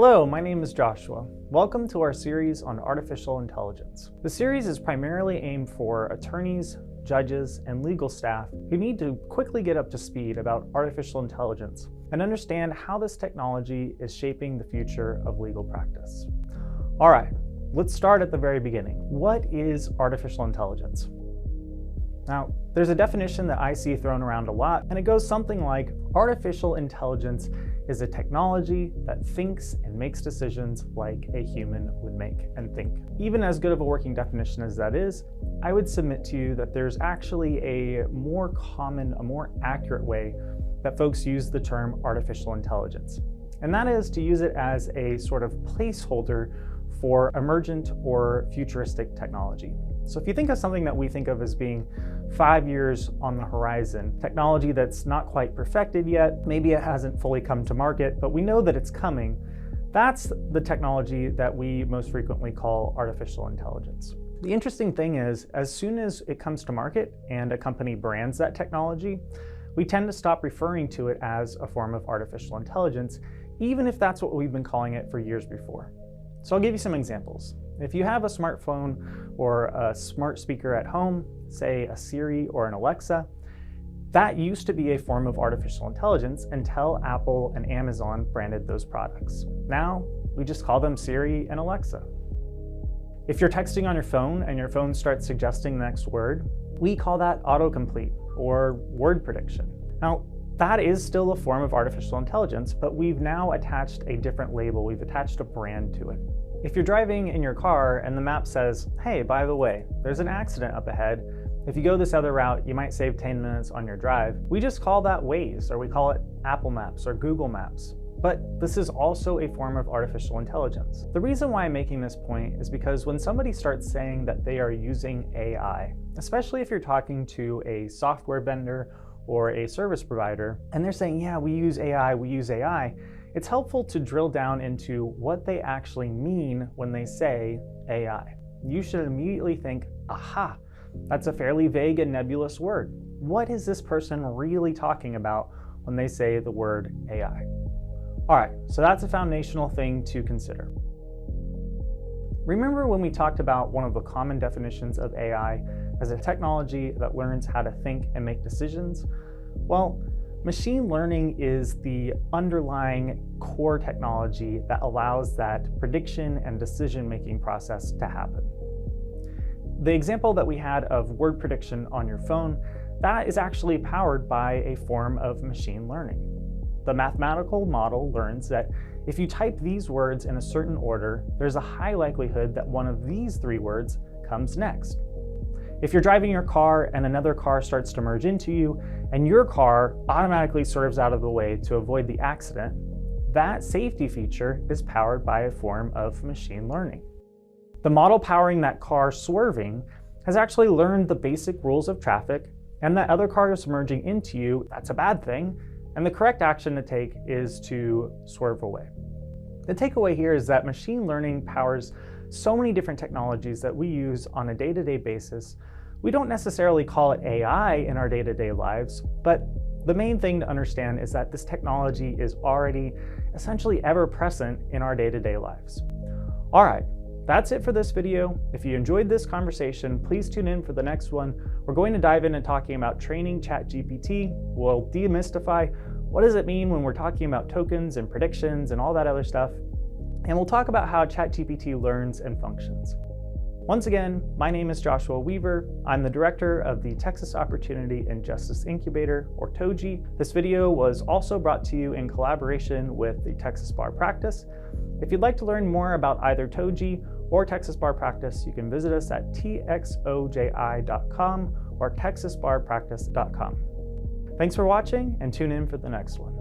Hello, my name is Joshua. Welcome to our series on artificial intelligence. The series is primarily aimed for attorneys, judges, and legal staff who need to quickly get up to speed about artificial intelligence and understand how this technology is shaping the future of legal practice. All right, let's start at the very beginning. What is artificial intelligence? Now, there's a definition that I see thrown around a lot, and it goes something like, artificial intelligence is a technology that thinks and makes decisions like a human would make and think. Even as good of a working definition as that is, I would submit to you that there's actually a more common, a more accurate way that folks use the term artificial intelligence. And that is to use it as a sort of placeholder for emergent or futuristic technology. So if you think of something that we think of as being 5 years on the horizon, technology that's not quite perfected yet, maybe it hasn't fully come to market, but we know that it's coming, that's the technology that we most frequently call artificial intelligence. The interesting thing is, as soon as it comes to market and a company brands that technology, we tend to stop referring to it as a form of artificial intelligence, even if that's what we've been calling it for years before. So I'll give you some examples. If you have a smartphone or a smart speaker at home, say a Siri or an Alexa, that used to be a form of artificial intelligence until Apple and Amazon branded those products. Now, we just call them Siri and Alexa. If you're texting on your phone and your phone starts suggesting the next word, we call that autocomplete or word prediction. Now, that is still a form of artificial intelligence, but we've now attached a different label. We've attached a brand to it. If you're driving in your car and the map says, hey, by the way, there's an accident up ahead. If you go this other route, you might save 10 minutes on your drive. We just call that Waze, or we call it Apple Maps or Google Maps. But this is also a form of artificial intelligence. The reason why I'm making this point is because when somebody starts saying that they are using AI, especially if you're talking to a software vendor or a service provider, and they're saying, yeah, we use AI, it's helpful to drill down into what they actually mean when they say AI. You should immediately think, aha, that's a fairly vague and nebulous word. What is this person really talking about when they say the word AI? All right, so that's a foundational thing to consider. Remember when we talked about one of the common definitions of AI as a technology that learns how to think and make decisions? Well, machine learning is the underlying core technology that allows that prediction and decision-making process to happen. The example that we had of word prediction on your phone, that is actually powered by a form of machine learning. The mathematical model learns that if you type these words in a certain order, there's a high likelihood that one of these 3 words comes next. If you're driving your car and another car starts to merge into you, and your car automatically swerves out of the way to avoid the accident, that safety feature is powered by a form of machine learning. The model powering that car swerving has actually learned the basic rules of traffic, and that other cars merging into you, that's a bad thing, and the correct action to take is to swerve away. The takeaway here is that machine learning powers so many different technologies that we use on a day-to-day basis. We don't necessarily call it AI in our day-to-day lives, but the main thing to understand is that this technology is already essentially ever-present in our day-to-day lives. All right, that's it for this video. If you enjoyed this conversation, please tune in for the next one. We're going to dive into talking about training ChatGPT. We'll demystify what does it mean when we're talking about tokens and predictions and all that other stuff. And we'll talk about how ChatGPT learns and functions. Once again, my name is Joshua Weaver. I'm the director of the Texas Opportunity and Justice Incubator, or TOJI. This video was also brought to you in collaboration with the Texas Bar Practice. If you'd like to learn more about either TOJI or Texas Bar Practice, you can visit us at txoji.com or texasbarpractice.com. Thanks for watching, and tune in for the next one.